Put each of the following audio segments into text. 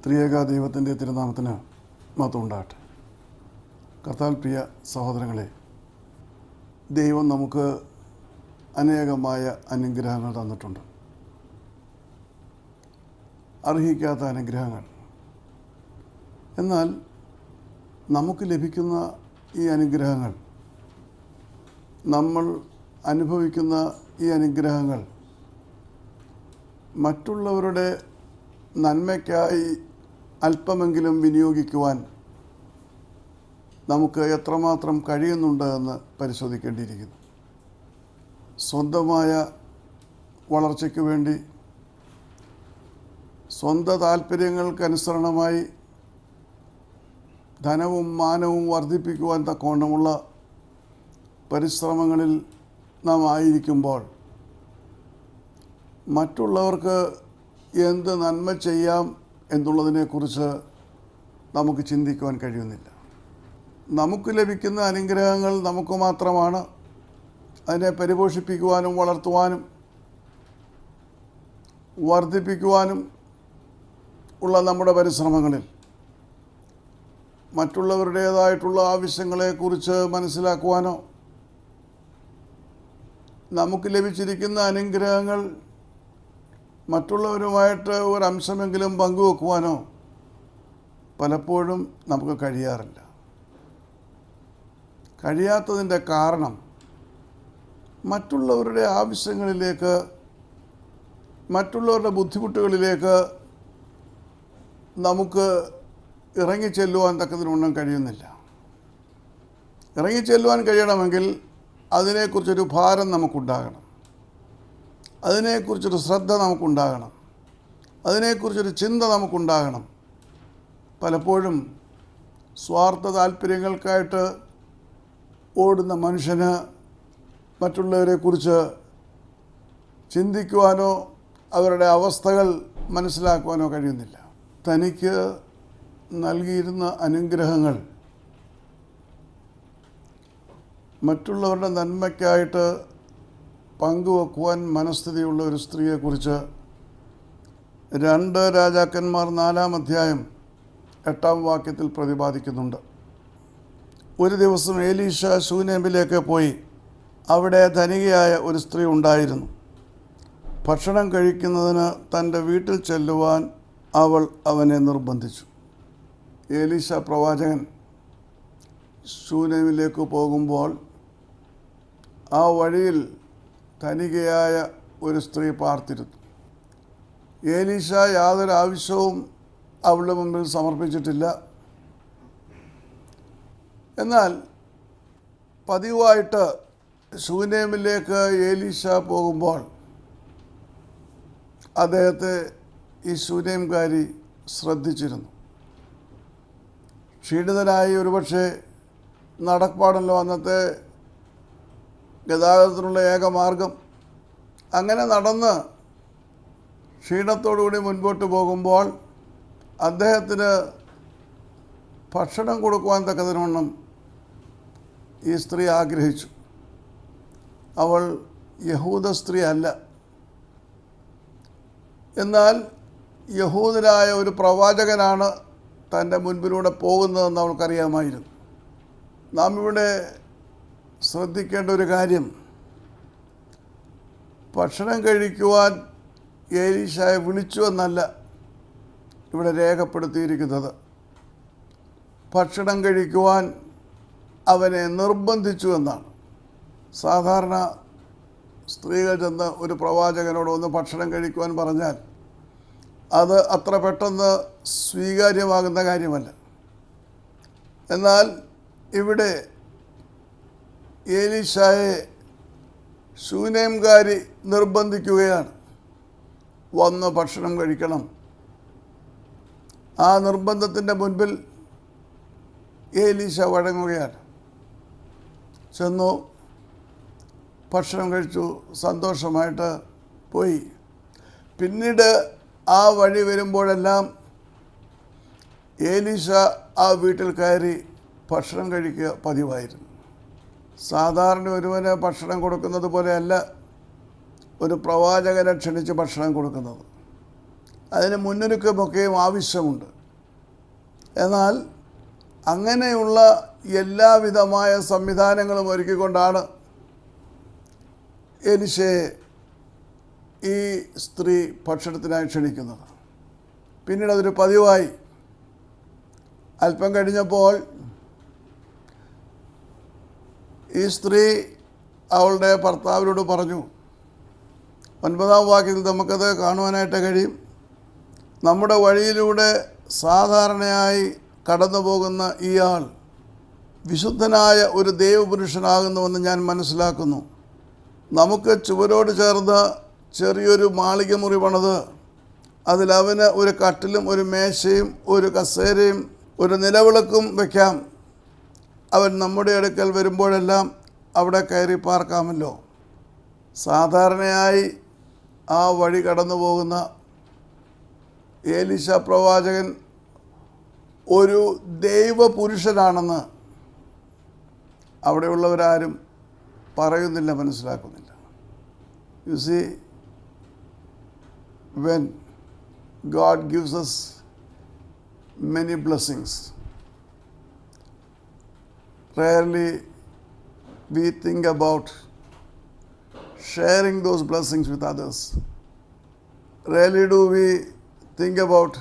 ത്രിയേക ദൈവത്തിൻ്റെ തിരുനാമത്തിന് മഹത്വം ഉണ്ടാകട്ടെ. കർത്താവിൽ പ്രിയ സഹോദരങ്ങളെ, ദൈവം നമുക്ക് അനേകമായ അനുഗ്രഹങ്ങൾ തന്നിട്ടുണ്ട്. അർഹിക്കാത്ത അനുഗ്രഹങ്ങൾ. എന്നാൽ നമുക്ക് ലഭിക്കുന്ന ഈ അനുഗ്രഹങ്ങൾ, നമ്മൾ അനുഭവിക്കുന്ന ഈ അനുഗ്രഹങ്ങൾ മറ്റുള്ളവരുടെ നന്മയ്ക്കായി അല്പമെങ്കിലും വിനിയോഗിക്കുവാൻ നമുക്ക് എത്രമാത്രം കഴിയുന്നുണ്ട് എന്ന് പരിശോധിക്കേണ്ടിയിരിക്കുന്നു. സ്വന്തമായ വളർച്ചയ്ക്ക് വേണ്ടി, സ്വന്തം താല്പര്യങ്ങൾക്കനുസരണമായി ധനവും മാനവും വർദ്ധിപ്പിക്കുവാൻ തക്കവണ്ണമുള്ള പരിശ്രമങ്ങളിൽ നാം ആയിരിക്കുമ്പോൾ മറ്റുള്ളവർക്ക് എന്ത് നന്മ ചെയ്യാം എന്നുള്ളതിനെക്കുറിച്ച് നമുക്ക് ചിന്തിക്കുവാൻ കഴിയുന്നില്ല. നമുക്ക് ലഭിക്കുന്ന അനുഗ്രഹങ്ങൾ നമുക്ക് മാത്രമാണ്. അതിനെ പരിപോഷിപ്പിക്കുവാനും വളർത്തുവാനും വർദ്ധിപ്പിക്കുവാനും ഉള്ള നമ്മുടെ പരിശ്രമങ്ങളിൽ മറ്റുള്ളവരുടേതായിട്ടുള്ള ആവശ്യങ്ങളെക്കുറിച്ച് മനസ്സിലാക്കുവാനോ, നമുക്ക് ലഭിച്ചിരിക്കുന്ന അനുഗ്രഹങ്ങൾ മറ്റുള്ളവരുമായിട്ട് ഒരംശമെങ്കിലും പങ്കുവെക്കുവാനോ പലപ്പോഴും നമുക്ക് കഴിയാറില്ല. കഴിയാത്തതിൻ്റെ കാരണം മറ്റുള്ളവരുടെ ആവശ്യങ്ങളിലേക്ക്, മറ്റുള്ളവരുടെ ബുദ്ധിമുട്ടുകളിലേക്ക് നമുക്ക് ഇറങ്ങിച്ചെല്ലുവാൻ തക്കതിനൊന്നും കഴിയുന്നില്ല. ഇറങ്ങിച്ചെല്ലുവാൻ കഴിയണമെങ്കിൽ അതിനെക്കുറിച്ചൊരു ഭാരം നമുക്കുണ്ടാകണം, അതിനെക്കുറിച്ചൊരു ശ്രദ്ധ നമുക്കുണ്ടാകണം, അതിനെക്കുറിച്ചൊരു ചിന്ത നമുക്കുണ്ടാകണം. പലപ്പോഴും സ്വാർത്ഥ താല്പര്യങ്ങൾക്കായിട്ട് ഓടുന്ന മനുഷ്യന് മറ്റുള്ളവരെക്കുറിച്ച് ചിന്തിക്കുവാനോ അവരുടെ അവസ്ഥകൾ മനസ്സിലാക്കുവാനോ കഴിയുന്നില്ല. തനിക്ക് നൽകിയിരുന്ന അനുഗ്രഹങ്ങൾ മറ്റുള്ളവരുടെ നന്മയ്ക്കായിട്ട് പങ്കുവെക്കുവാൻ മനസ്ഥിതിയുള്ള ഒരു സ്ത്രീയെക്കുറിച്ച് 2 രാജാക്കന്മാർ 4-ാം അധ്യായം 8-ാം വാക്യത്തിൽ പ്രതിപാദിക്കുന്നുണ്ട്. ഒരു ദിവസം എലീശ ശൂനേമിലേക്ക് പോയി. അവിടെ ധനികയായ ഒരു സ്ത്രീ ഉണ്ടായിരുന്നു. ഭക്ഷണം കഴിക്കുന്നതിന് തൻ്റെ വീട്ടിൽ ചെല്ലുവാൻ അവൾ അവനെ നിർബന്ധിച്ചു. എലീശ പ്രവാചകൻ ശൂനേമിലേക്ക് പോകുമ്പോൾ ആ വഴിയിൽ ധനികയായ ഒരു സ്ത്രീ പാർത്തിരുന്നു. എലീശ യാതൊരു ആവശ്യവും അവളുടെ മുമ്പിൽ സമർപ്പിച്ചിട്ടില്ല. എന്നാൽ പതിവായിട്ട് ശൂനേമിലേക്ക് എലീശ പോകുമ്പോൾ അദ്ദേഹത്തെ ഈ ശൂനേംകാരി ശ്രദ്ധിച്ചിരുന്നു. ക്ഷീണിതനായി, ഒരുപക്ഷെ നടപ്പാടല്ലോ അന്നത്തെ ഗതാഗതത്തിനുള്ള ഏക മാർഗം. അങ്ങനെ നടന്ന് ക്ഷീണത്തോടുകൂടി മുൻപോട്ട് പോകുമ്പോൾ അദ്ദേഹത്തിന് ഭക്ഷണം കൊടുക്കുവാൻ തക്കതിനോണം ഈ സ്ത്രീ ആഗ്രഹിച്ചു. അവൾ യഹൂദ സ്ത്രീ അല്ല. എന്നാൽ യഹൂദനായ ഒരു പ്രവാചകനാണ് തൻ്റെ മുൻപിലൂടെ പോകുന്നതെന്ന് അവൾക്കറിയാമായിരുന്നു. നാം ഇവിടെ ശ്രദ്ധിക്കേണ്ട ഒരു കാര്യം, ഭക്ഷണം കഴിക്കുവാൻ എലീശയെ വിളിച്ചു എന്നല്ല ഇവിടെ രേഖപ്പെടുത്തിയിരിക്കുന്നത്. ഭക്ഷണം കഴിക്കുവാൻ അവനെ നിർബന്ധിച്ചു എന്നാണ്. സാധാരണ സ്ത്രീകൾ ചെന്ന് ഒരു പ്രവാചകനോട് ഒന്ന് ഭക്ഷണം കഴിക്കുവാൻ പറഞ്ഞാൽ അത് അത്ര പെട്ടെന്ന് സ്വീകാര്യമാകുന്ന കാര്യമല്ല. എന്നാൽ ഇവിടെ എലീശയെ ശൂനേംകാരി നിർബന്ധിക്കുകയാണ്. വന്ന് ഭക്ഷണം കഴിക്കണം. ആ നിർബന്ധത്തിൻ്റെ മുൻപിൽ എലീശ വഴങ്ങുകയാണ്. ചെന്നു, ഭക്ഷണം കഴിച്ചു, സന്തോഷമായിട്ട് പോയി. പിന്നീട് ആ വഴി വരുമ്പോഴെല്ലാം എലീശ ആ വീട്ടിൽ കയറി ഭക്ഷണം കഴിക്കുക പതിവായിരുന്നു. സാധാരണ ഒരുവന് ഭക്ഷണം കൊടുക്കുന്നത് പോലെയല്ല ഒരു പ്രവാചകനെ ക്ഷണിച്ച് ഭക്ഷണം കൊടുക്കുന്നത്. അതിന് മുന്നൊരുക്കമൊക്കെയും ആവശ്യമുണ്ട്. എന്നാൽ അങ്ങനെയുള്ള എല്ലാവിധമായ സംവിധാനങ്ങളും ഒരുക്കിക്കൊണ്ടാണ് എലീശയെ ഈ സ്ത്രീ ഭക്ഷണത്തിനായി ക്ഷണിക്കുന്നത്. പിന്നീട് അതൊരു പതിവായി. അല്പം കഴിഞ്ഞപ്പോൾ ഈ സ്ത്രീ അവളുടെ ഭർത്താവിനോട് പറഞ്ഞു, 9-ാം വാക്യത്തിൽ നമുക്കത് കാണുവാനായിട്ട് കഴിയും, നമ്മുടെ വഴിയിലൂടെ സാധാരണയായി കടന്നു പോകുന്ന ഇയാൾ വിശുദ്ധനായ ഒരു ദൈവപുരുഷനാകുന്നുവെന്ന് ഞാൻ മനസ്സിലാക്കുന്നു. നമുക്ക് ചുവരോട് ചേർന്ന് ചെറിയൊരു മാളിക മുറി പണിത് അതിലവന് ഒരു കട്ടിലും ഒരു മേശയും ഒരു കസേരയും ഒരു നിലവിളക്കും വയ്ക്കാം. അവൻ നമ്മുടെ അടുക്കൽ വരുമ്പോഴെല്ലാം അവിടെ കയറി പാർക്കാമല്ലോ. സാധാരണയായി ആ വഴി കടന്നു പോകുന്ന എലീശ പ്രവാചകൻ ഒരു ദൈവപുരുഷനാണെന്ന് അവിടെയുള്ളവരാരും പറയുന്നില്ല, മനസ്സിലാക്കുന്നില്ല. You see, when God gives us many blessings, rarely we think about sharing those blessings with others. Rarely do we think about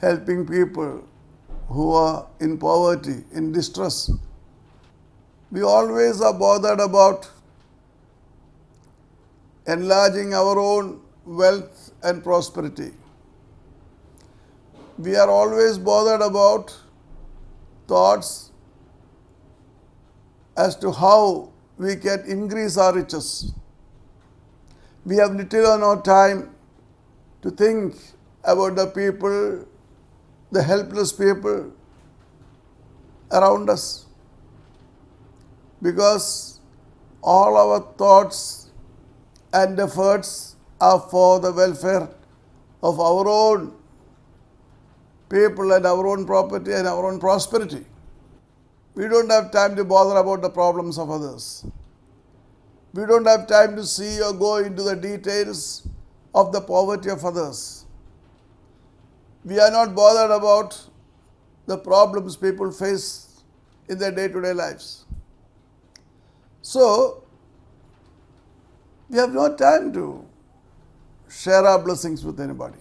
helping people who are in poverty, in distress. We always are bothered about enlarging our own wealth and prosperity. We are always bothered about thoughts as to how we can increase our riches. We have little or no time to think about the people, the helpless people around us, because all our thoughts and efforts are for the welfare of our own people and our own property and our own prosperity. We don't have time to bother about the problems of others. We don't have time to see or go into the details of the poverty of others. We are not bothered about the problems people face in their day-to-day lives. So, we have no time to share our blessings with anybody.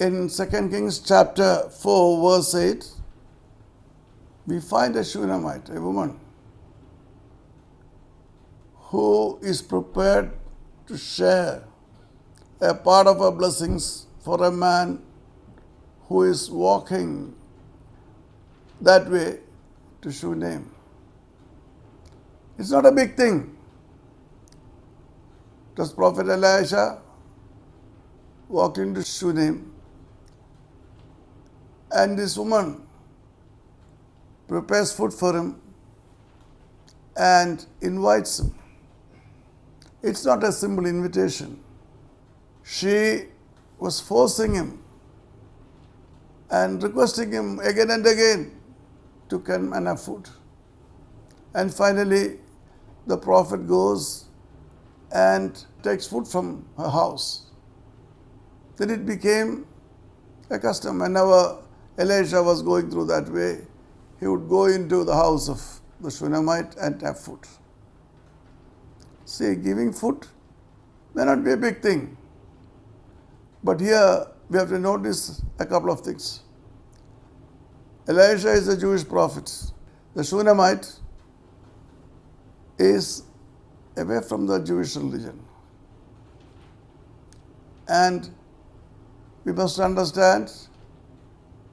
In 2 Kings chapter 4 verse 8, we find a Shunammite, a woman, who is prepared to share a part of her blessings for a man who is walking that way to Shunem. It's not a big thing. Does Prophet Elisha walked into Shunem, and this woman prepares food for him and invites him. It's not a simple invitation. She was forcing him and requesting him again and again to come and have food. And finally, the prophet goes and takes food from her house. Then it became a custom. Whenever Elisha was going through that way, he would go into the house of the Shunammite and have food. See, giving food may not be a big thing. But here we have to notice a couple of things. Elisha is a Jewish prophet. The Shunammite is away from the Jewish religion. And we must understand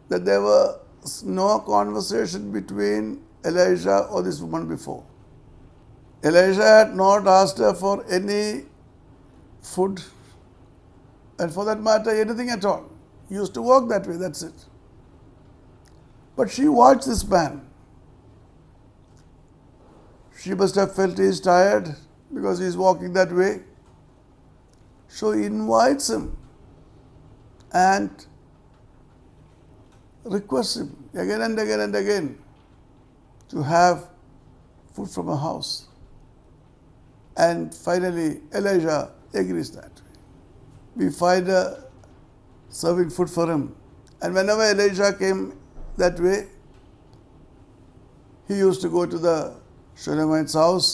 that there was no conversation between Elijah or this woman before. Elijah had not asked her for any food, and for that matter, anything at all. He used to walk that way, that's it. But she watched this man. She must have felt he is tired because he is walking that way. So he invites him and requests him again and again and again to have food from her house. And finally, Elijah agrees that way. We find her serving food for him And whenever Elijah came that way, he used to go to the Shunammite's house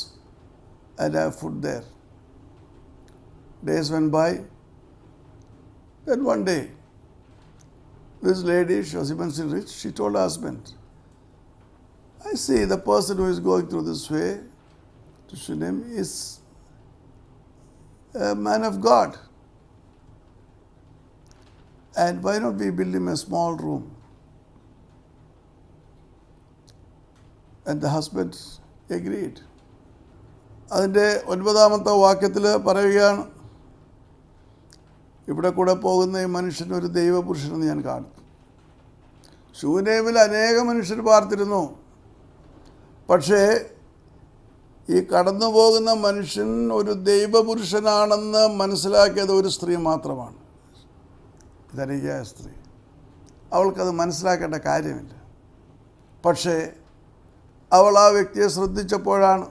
and have food there. Days went by. Then one day, this lady, she was immensely rich, she told her husband, I see the person who is going through this way to Shunem is a man of God. And why not we build him a small room? And the husband agreed. അതിൻ്റെ 9-ാമത്തെ വാക്യത്തിൽ പറയുകയാണ്, ഇവിടെ കൂടെ പോകുന്ന ഈ മനുഷ്യനൊരു ദൈവപുരുഷനെന്ന് ഞാൻ കാണുന്നു. ശൂനേമിൽ അനേകം മനുഷ്യർ പാർത്തിരുന്നു. പക്ഷേ ഈ കടന്നു പോകുന്ന മനുഷ്യൻ ഒരു ദൈവപുരുഷനാണെന്ന് മനസ്സിലാക്കിയത് ഒരു സ്ത്രീ മാത്രമാണ്, ധനികയായ സ്ത്രീ. അവൾക്കത് മനസ്സിലാക്കേണ്ട കാര്യമില്ല. പക്ഷേ അവൾ ആ വ്യക്തിയെ ശ്രദ്ധിച്ചപ്പോഴാണ്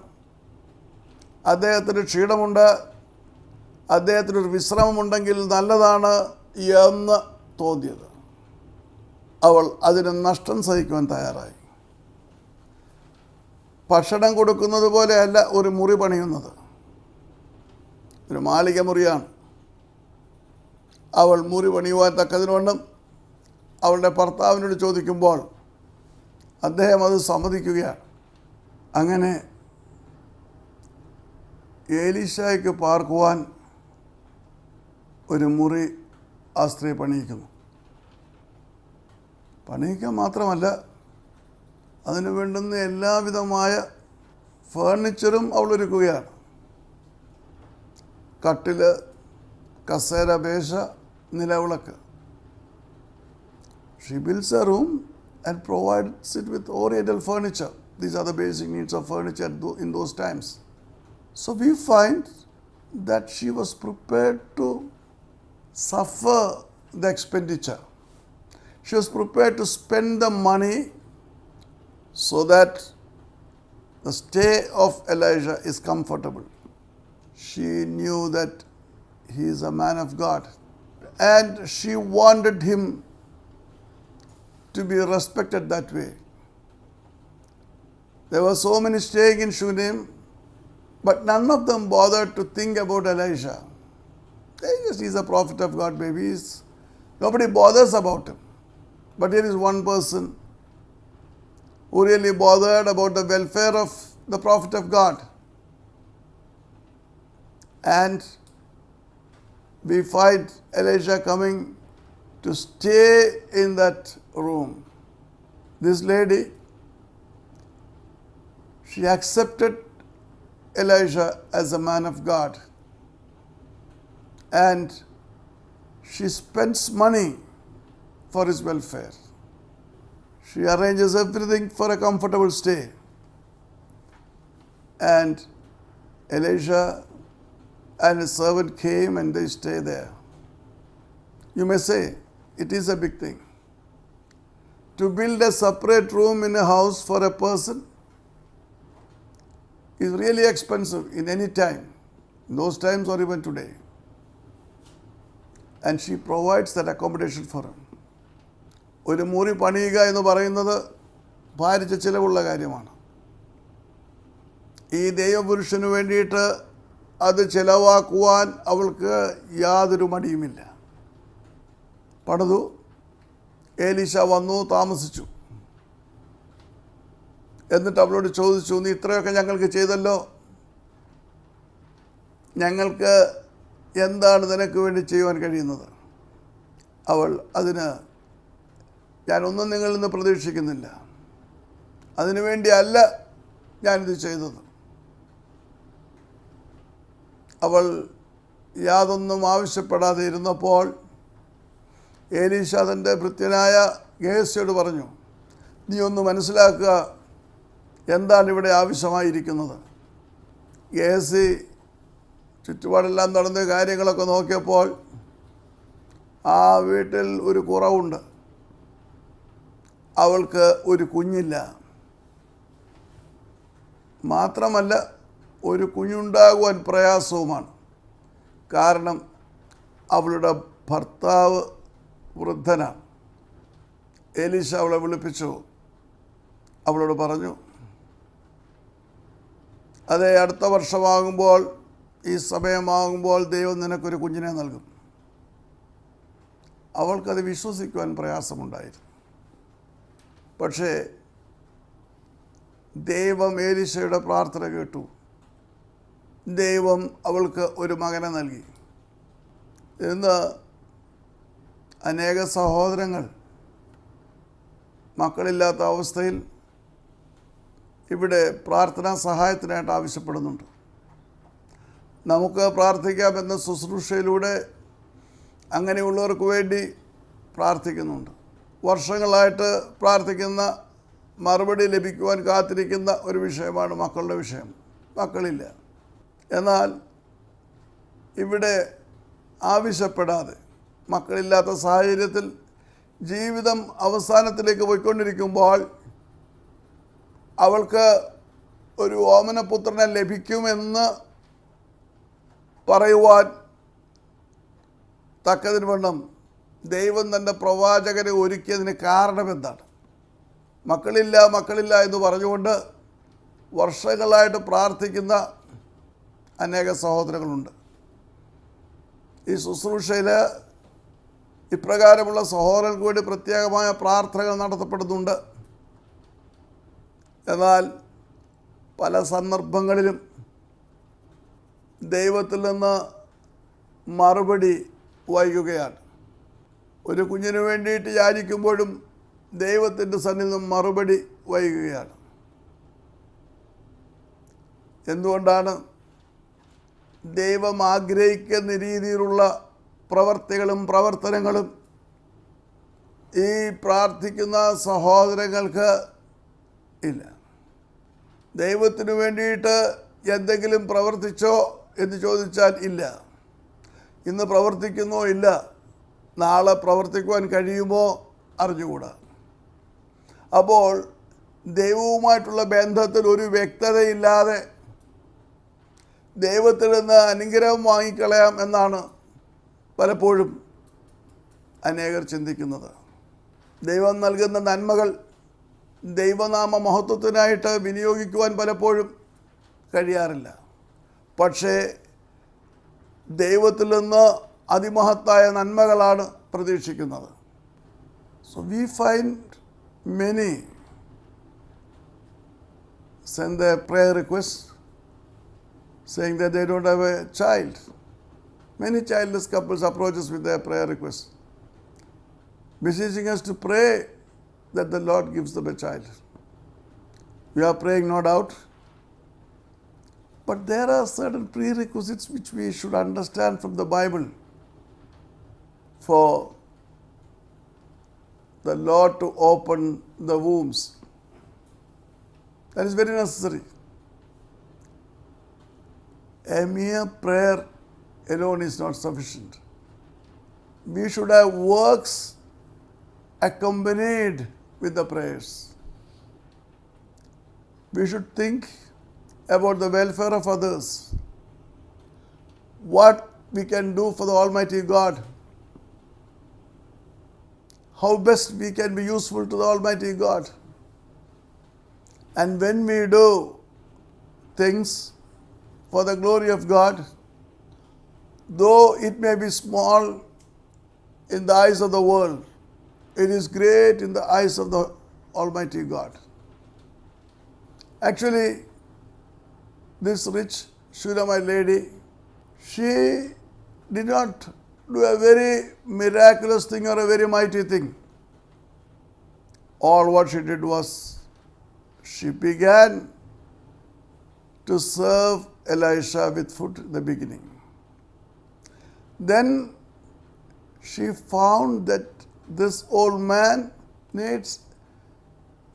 അദ്ദേഹത്തിന് ക്ഷീണമുണ്ട്, അദ്ദേഹത്തിനൊരു വിശ്രമമുണ്ടെങ്കിൽ നല്ലതാണ് എന്ന് തോന്നിയത്. അവൾ അതിന് നഷ്ടം സഹിക്കുവാൻ തയ്യാറായി. ഭക്ഷണം കൊടുക്കുന്നത് പോലെയല്ല ഒരു മുറി പണിയുന്നത്, ഒരു മാളിക മുറിയാണ്. അവൾ മുറി പണിയുവാൻ തക്കതിനോണം അവളുടെ ഭർത്താവിനോട് ചോദിക്കുമ്പോൾ അദ്ദേഹം അത് സമ്മതിക്കുകയാണ്. അങ്ങനെ ഏലീശായ്ക്ക് പാർക്കുവാൻ ഒരു മുറി ആ സ്ത്രീ പണിയിക്കുന്നു. പണിയിക്കാൻ മാത്രമല്ല, അതിന് വേണ്ടുന്ന എല്ലാവിധമായ ഫേർണിച്ചറും അവൾ ഒരുക്കുകയാണ്. കട്ടിൽ, കസേര, മേശ, നിലവിളക്ക്. She builds a room and provides it with oriental furniture. These are the basic needs of furniture in those times. So we find that she was prepared to suffer the expenditure. She was prepared to spend the money so that the stay of Elijah is comfortable. She knew that he is a man of God, and she wanted him to be respected that way. There were so many staying in Shunem, but none of them bothered to think about Elijah. They just, he's a prophet of God, maybe. Nobody bothers about him. But here is one person who really bothered about the welfare of the prophet of God. And we find Elijah coming to stay in that room. This lady, she accepted Elijah as a man of God, and she spends money for his welfare. She arranges everything for a comfortable stay. And Elijah and his servant came and they stay there. You may say, it is a big thing. To build a separate room in a house for a person is really expensive in any time, in those times or even today. And she provides that accommodation for him. ഒരു മുറി പണിയുക എന്ന് പറയുന്നത് ഭാരിച്ച ചിലവുള്ള കാര്യമാണ്. ഈ ദൈവപുരുഷന് വേണ്ടിയിട്ട് അത് ചിലവാക്കുവാൻ അവൾക്ക് യാതൊരു മടിയുമില്ല. പണിതു. ഏലീശ വന്നു, താമസിച്ചു. എന്നിട്ട് അവളോട് ചോദിച്ചു, നീ ഇത്രയൊക്കെ ഞങ്ങൾക്ക് ചെയ്തല്ലോ, ഞങ്ങൾക്ക് എന്താണ് നിനക്ക് വേണ്ടി ചെയ്യുവാൻ കഴിയുന്നത്? അവൾ, അതിന് ഞാനൊന്നും നിങ്ങളിൽ നിന്ന് പ്രതീക്ഷിക്കുന്നില്ല, അതിനു വേണ്ടിയല്ല ഞാനിത് ചെയ്തത്. അവൾ യാതൊന്നും ആവശ്യപ്പെടാതെ ഇരുന്നപ്പോൾ ഏലീശ തൻ്റെ ഭൃത്യനായ ഗേഹസിയോട് പറഞ്ഞു, നീ ഒന്ന് മനസ്സിലാക്കുക, എന്താണ് ഇവിടെ ആവശ്യമായിരിക്കുന്നത്. ഗേഹസി ചുറ്റുപാടെല്ലാം നടന്ന കാര്യങ്ങളൊക്കെ നോക്കിയപ്പോൾ ആ വീട്ടിൽ ഒരു കുറവുണ്ട്. അവൾക്ക് ഒരു കുഞ്ഞില്ല. മാത്രമല്ല, ഒരു കുഞ്ഞുണ്ടാകുവാൻ പ്രയാസവുമാണ്. കാരണം അവളുടെ ഭർത്താവ് വൃദ്ധനാണ്. എലീശ അവളെ വിളിപ്പിച്ചു. അവളോട് പറഞ്ഞു, അതെ, അടുത്ത വർഷമാകുമ്പോൾ, ഈ സമയമാകുമ്പോൾ ദൈവം നിനക്കൊരു കുഞ്ഞിനെ നൽകും. അവൾക്കത് വിശ്വസിക്കുവാൻ പ്രയാസമുണ്ടായിരുന്നു. പക്ഷേ ദൈവം എലീശയുടെ പ്രാർത്ഥന കേട്ടു. ദൈവം അവൾക്ക് ഒരു മകനെ നൽകി. ഇന്ന് അനേക സഹോദരങ്ങൾ മക്കളില്ലാത്ത അവസ്ഥയിൽ ഇവിടെ പ്രാർത്ഥനാ സഹായത്തിനായിട്ട് ആവശ്യപ്പെടുന്നുണ്ട്. നമുക്ക് പ്രാർത്ഥിക്കാമെന്ന ശുശ്രൂഷയിലൂടെ അങ്ങനെയുള്ളവർക്ക് വേണ്ടി പ്രാർത്ഥിക്കുന്നുണ്ട്. വർഷങ്ങളായിട്ട് പ്രാർത്ഥിക്കുന്ന, മറുപടി ലഭിക്കുവാൻ കാത്തിരിക്കുന്ന ഒരു വിഷയമാണ് മക്കളുടെ വിഷയം. മക്കളില്ല. എന്നാൽ ഇവിടെ ആവശ്യപ്പെടാതെ, മക്കളില്ലാത്ത സാഹചര്യത്തിൽ ജീവിതം അവസാനത്തിലേക്ക് പോയിക്കൊണ്ടിരിക്കുമ്പോൾ അവൾക്ക് ഒരു ഓമനപുത്രനെ ലഭിക്കുമെന്ന് പറയുവാൻ തക്കതിന് വണ്ണം ദൈവം തൻ്റെ പ്രവാചകരെ ഒരുക്കിയതിന് കാരണമെന്താണ്? മക്കളില്ല എന്ന് പറഞ്ഞുകൊണ്ട് വർഷങ്ങളായിട്ട് പ്രാർത്ഥിക്കുന്ന അനേക സഹോദരങ്ങളുണ്ട്. ഈ ശുശ്രൂഷയിൽ ഇപ്രകാരമുള്ള സഹോദരങ്ങൾക്ക് വേണ്ടി പ്രത്യേകമായ പ്രാർത്ഥനകൾ നടത്തപ്പെടുന്നുണ്ട്. എന്നാൽ പല സന്ദർഭങ്ങളിലും ദൈവത്തിൽ നിന്ന് മറുപടി വൈകുകയാണ്. ഒരു കുഞ്ഞിന് വേണ്ടിയിട്ട് യാചിക്കുമ്പോഴും ദൈവത്തിൻ്റെ സന്നിധിയിൽ മറുപടി വൈകുകയാണ്. എന്തുകൊണ്ടാണ്? ദൈവം ആഗ്രഹിക്കുന്ന രീതിയിലുള്ള പ്രവർത്തികളും പ്രവർത്തനങ്ങളും ഈ പ്രാർത്ഥിക്കുന്ന സഹോദരങ്ങൾക്ക് ഇല്ല. ദൈവത്തിനു വേണ്ടിയിട്ട് എന്തെങ്കിലും പ്രവർത്തിച്ചോ എന്ന് ചോദിച്ചാൽ ഇല്ല. ഇന്ന് പ്രവർത്തിക്കുന്നോ ഇല്ല. നാളെ പ്രവർത്തിക്കുവാൻ കഴിയുമോ അറിഞ്ഞുകൂടാ. അപ്പോൾ ദൈവവുമായിട്ടുള്ള ബന്ധത്തിൽ ഒരു വ്യക്തതയില്ലാതെ ദൈവത്തിൽ നിന്ന് അനുഗ്രഹം വാങ്ങിക്കളയാം എന്നാണ് പലപ്പോഴും അനേകർ ചിന്തിക്കുന്നത്. ദൈവം നൽകുന്ന നന്മകൾ ദൈവനാമ മഹത്വത്തിനായിട്ട് വിനിയോഗിക്കുവാൻ പലപ്പോഴും കഴിയാറില്ല. പക്ഷേ ദൈവത്തിൽ നിന്ന് അതിമഹത്തായ നന്മകളാണ് പ്രതീക്ഷിക്കുന്നത്. So we find many send their prayer requests saying that they don't have a child. Many childless couples approach us with their prayer requests, beseeching us to pray that the Lord gives them a child. We are praying, no doubt, but there are certain prerequisites which we should understand from the Bible for the Lord to open the wombs. That is very necessary. A mere prayer alone is not sufficient. We should have works accompanied with the prayers. We should think about the welfare of others, what we can do for the Almighty God, how best we can be useful to the Almighty God. And when we do things for the glory of God, though it may be small in the eyes of the world, it is great in the eyes of the Almighty God. Actually, this rich Shulamite lady, she did not do a very miraculous thing or a very mighty thing. All what she did was she began to serve Elisha with food in the beginning. Then she found that this old man needs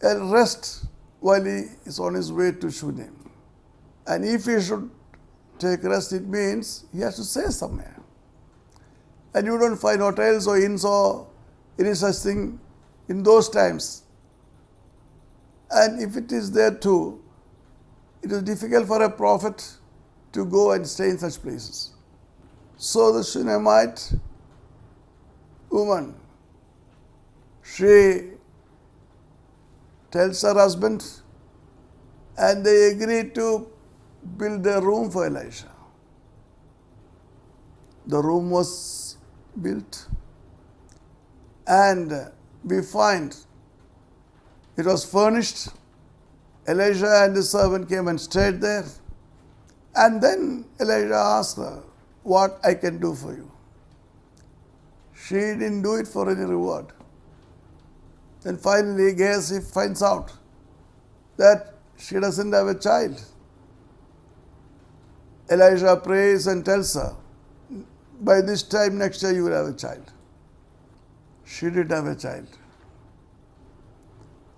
a rest while he is on his way to Shunem. And if he should take rest, it means he has to stay somewhere. And you don't find hotels or inns or any such thing in those times. And if it is there too, it is difficult for a prophet to go and stay in such places. So the Shunammite woman, she tells her husband, and they agree to build a room for Elisha. The room was built, and we find it was furnished. Elijah and his servant came and stayed there. And then Elijah asked her, "What I can do for you?" She didn't do it for any reward. Then finally Gehazi finds out that she doesn't have a child. Elijah prays and tells her, "By this time next year you will have a child." She did have a child.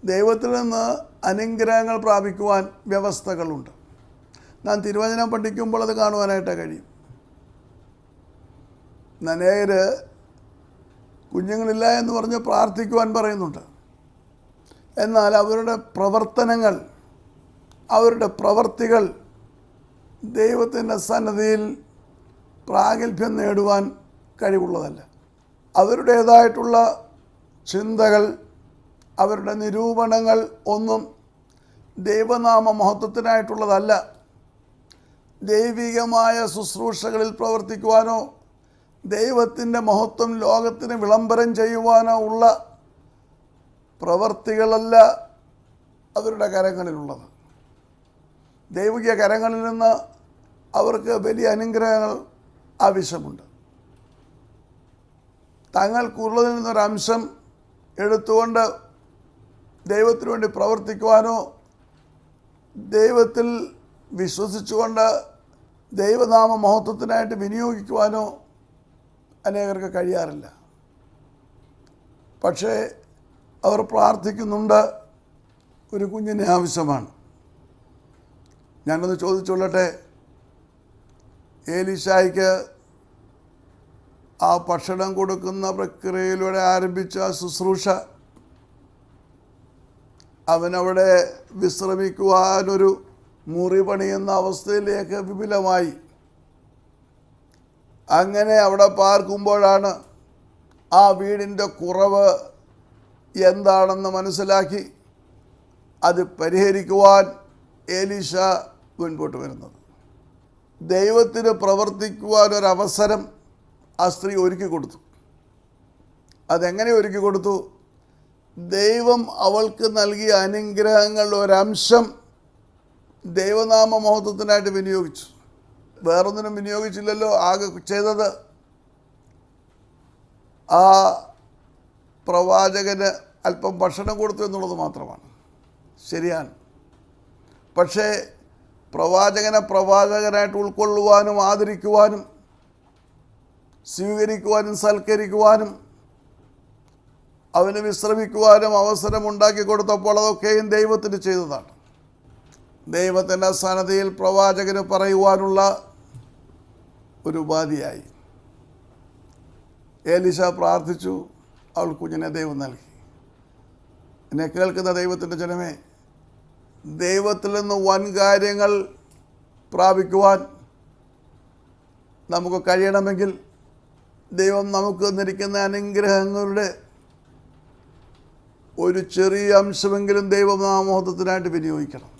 ദൈവത്തിൽ നിന്ന് അനുഗ്രഹങ്ങൾ പ്രാപിക്കുവാൻ വ്യവസ്ഥകളുണ്ട്. നാം തിരുവചനം പഠിക്കുമ്പോൾ അത് കാണുവാനായിട്ട് കഴിയും. അനേകർ കുഞ്ഞുങ്ങളില്ല എന്ന് പറഞ്ഞ് പ്രാർത്ഥിക്കുവാൻ പറയുന്നുണ്ട്. എന്നാൽ അവരുടെ പ്രവർത്തനങ്ങൾ, അവരുടെ പ്രവർത്തികൾ ദൈവത്തിൻ്റെ സന്നിധിയിൽ പ്രാഗൽഭ്യം നേടുവാൻ കഴിവുള്ളതല്ല. അവരുടേതായിട്ടുള്ള ചിന്തകൾ, അവരുടെ നിരൂപണങ്ങൾ ഒന്നും ദൈവനാമ മഹത്വത്തിനായിട്ടുള്ളതല്ല. ദൈവികമായ ശുശ്രൂഷകളിൽ പ്രവർത്തിക്കുവാനോ ദൈവത്തിൻ്റെ മഹത്വം ലോകത്തിന് വിളംബരം ചെയ്യുവാനോ ഉള്ള പ്രവർത്തികളല്ല അവരുടെ കരങ്ങളിലുള്ളത്. ദൈവിക കരങ്ങളിൽ നിന്ന് അവർക്ക് വലിയ അനുഗ്രഹങ്ങൾ ആവശ്യമുണ്ട്. തങ്ങൾക്കുള്ളതിൽ നിന്നൊരംശം എടുത്തുകൊണ്ട് ദൈവത്തിനു വേണ്ടി പ്രവർത്തിക്കുവാനോ ദൈവത്തിൽ വിശ്വസിച്ചുകൊണ്ട് ദൈവനാമ മഹത്വത്തിനായിട്ട് വിനിയോഗിക്കുവാനോ അനേകർക്ക് കഴിയാറില്ല. പക്ഷേ അവർ പ്രാർത്ഥിക്കുന്നുണ്ട്, ഒരു കുഞ്ഞിനെ ആവശ്യമാണ്. ഞാനൊന്ന് ചോദിച്ചുകൊള്ളട്ടെ, ഏലീശായ്ക്ക് ആ ഭക്ഷണം കൊടുക്കുന്ന പ്രക്രിയയിലൂടെ ആരംഭിച്ച ശുശ്രൂഷ അവനവിടെ വിശ്രമിക്കുവാനൊരു മുറി പണിയുന്ന അവസ്ഥയിലേക്ക് വിപുലമായി. അങ്ങനെ അവിടെ പാർക്കുമ്പോഴാണ് ആ വീടിൻ്റെ കുറവ് എന്താണെന്ന് മനസ്സിലാക്കി അത് പരിഹരിക്കുവാൻ ഏലീശ മുൻപോട്ട് വരുന്നത്. ദൈവത്തിന് പ്രവർത്തിക്കുവാനൊരവസരം ആ സ്ത്രീ ഒരുക്കി കൊടുത്തു. അതെങ്ങനെ ഒരുക്കി കൊടുത്തു? ദൈവം അവൾക്ക് നൽകിയ അനുഗ്രഹങ്ങളുടെ ഒരംശം ദൈവനാമ മഹത്വത്തിനായിട്ട് വിനിയോഗിച്ചു. വേറൊന്നിനും വിനിയോഗിച്ചില്ലല്ലോ. ആകെ ചെയ്തത് ആ പ്രവാചകന് അല്പം ഭക്ഷണം കൊടുത്തു എന്നുള്ളത് മാത്രമാണ്. ശരിയാണ്. പക്ഷേ പ്രവാചകനെ പ്രവാചകനായിട്ട് ഉൾക്കൊള്ളുവാനും ആദരിക്കുവാനും സ്വീകരിക്കുവാനും സൽക്കരിക്കുവാനും അവന് വിശ്രമിക്കുവാനും അവസരമുണ്ടാക്കി കൊടുത്തപ്പോൾ അതൊക്കെയും ദൈവത്തിന് ചെയ്തതാണ്. ദൈവത്തിൻ്റെ സന്നിധിയിൽ പ്രവാചകന് പറയുവാനുള്ള ഒരു ഉപാധിയായി. ഏലീശ പ്രാർത്ഥിച്ചു, അവൾ കുഞ്ഞിനെ ദൈവം നൽകി. എന്നെ കേൾക്കുന്ന ദൈവത്തിൻ്റെ ജനമേ, ദൈവത്തിൽ നിന്ന് വൻ കാര്യങ്ങൾ പ്രാപിക്കുവാൻ നമുക്ക് കഴിയണമെങ്കിൽ ദൈവം നമുക്ക് തന്നിരിക്കുന്ന അനുഗ്രഹങ്ങളുടെ ഒരു ചെറിയ അംശമെങ്കിലും ദൈവനാമോഹത്വത്തിനായിട്ട് വിനിയോഗിക്കണം.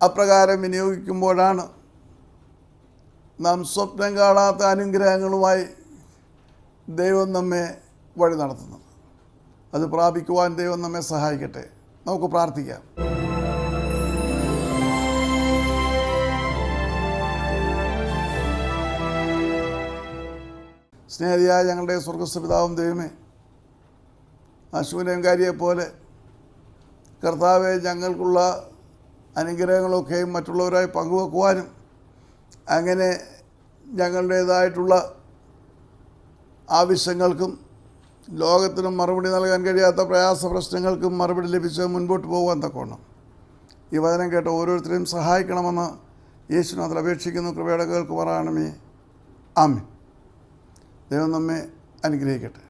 അപ്രകാരം വിനിയോഗിക്കുമ്പോഴാണ് നാം സ്വപ്നം കാണാത്ത അനുഗ്രഹങ്ങളുമായി ദൈവം നമ്മെ വഴി നടത്തുന്നത്. അത് പ്രാപിക്കുവാൻ ദൈവം നമ്മെ സഹായിക്കട്ടെ. നമുക്ക് പ്രാർത്ഥിക്കാം. സ്നേഹിതയായ ഞങ്ങളുടെ സ്വർഗ്ഗസ്ഥ പിതാവും ദൈവമേ, അശൂനേംകാരിയെപ്പോലെ കർത്താവെ ഞങ്ങൾക്കുള്ള അനുഗ്രഹങ്ങളൊക്കെയും മറ്റുള്ളവരായി പങ്കുവെക്കുവാനും അങ്ങനെ ഞങ്ങളുടേതായിട്ടുള്ള ആവശ്യങ്ങൾക്കും ലോകത്തിനും മറുപടി നൽകാൻ കഴിയാത്ത പ്രയാസ പ്രശ്നങ്ങൾക്കും മറുപടി ലഭിച്ച് മുൻപോട്ട് പോകുവാൻ തക്കവണ്ണം ഈ വചനം കേട്ട ഓരോരുത്തരെയും സഹായിക്കണമെന്ന് യേശുനാഥൻ അപേക്ഷിക്കുന്നു. കൃപയുടെ കേൾക്കുമാറാണമേ. ആമേൻ. ദൈവം നമ്മെ അനുഗ്രഹിക്കട്ടെ.